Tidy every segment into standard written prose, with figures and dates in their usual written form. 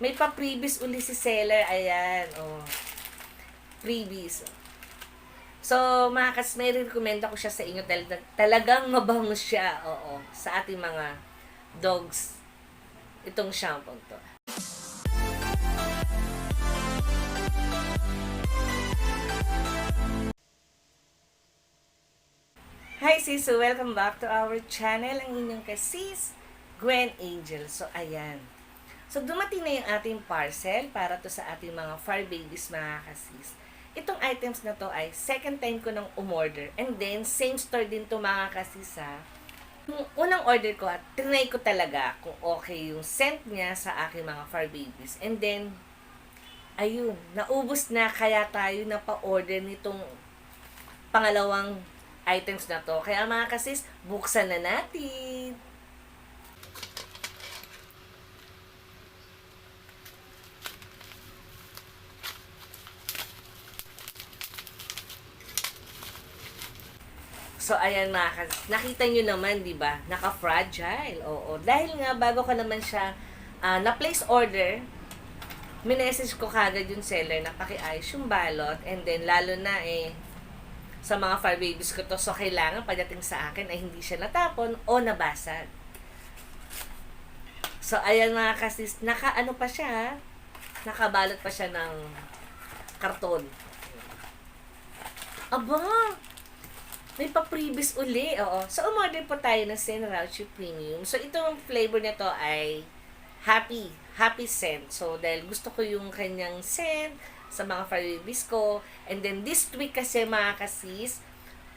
May pa-previous uli si seller. Ayan, oh. Previous. So, mga kas, may recommend ako siya sa inyo dahil talagang mabango siya, oo, sa ating mga dogs. Itong shampoo to. Hi sis, so welcome back to our channel, ang inyong kasis, Gwen Angel. So, ayan. So, dumating na yung ating parcel para to sa ating mga fur babies, mga kasis. Itong items na to ay second time ko nang umorder. And then, same store din to, mga kasis, ha. Yung unang order ko, at trinay ko talaga kung okay yung scent niya sa aking mga fur babies. And then, ayun, naubos na, kaya tayo na pa-order nitong pangalawang items na to. Kaya mga kasis, buksan na natin. So, ayan mga kasis, nakita nyo naman, di ba? Naka-fragile. Oo. Dahil nga, bago ko naman siya na-place order, minessage ko kagad yung seller na pakiayos yung balot. And then, lalo na sa mga fur babies ko to. So, kailangan pagdating sa akin ay hindi siya natapon o nabasag. So, ayan mga kasis, naka-ano pa siya, nakabalot pa siya ng karton. Aba! May pa-previous uli, oo. So, umorder po tayo ng Senrauchi Premium. So, itong flavor nito ay happy scent. So, dahil gusto ko yung kanyang scent sa mga fur babies ko. And then, this week kasi mga kasis,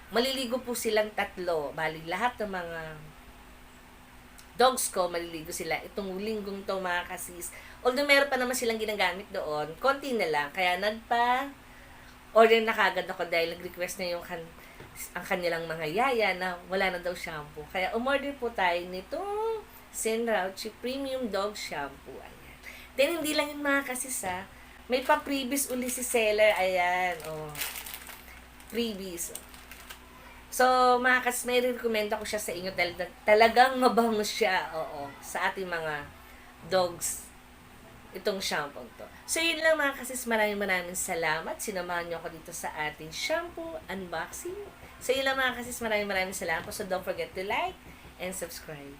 maliligo po silang tatlo. Bali, lahat ng mga dogs ko, maliligo sila. Itong linggong to, mga kasis. Although meron pa naman silang ginagamit doon, konti na lang. Kaya order na kagad ako dahil nag-request na yung ang kanilang mga yaya na wala na daw shampoo. Kaya umorder po tayo nitong Senrauchi Premium Dog Shampoo. Ayan. Then, hindi lang yung mga kasis, ha. May pa-previous uli si seller. Ayan, oh. Previous. So, mga kasis, may recommend ako siya sa inyo dahil talagang mabango siya, oo, sa ating mga dogs. Itong shampoo to. So, yun lang mga kasis. Maraming salamat. Sinamahan niyo ako dito sa ating shampoo unboxing. So, yun lang mga kasis. Maraming salamat po. So, don't forget to like and subscribe.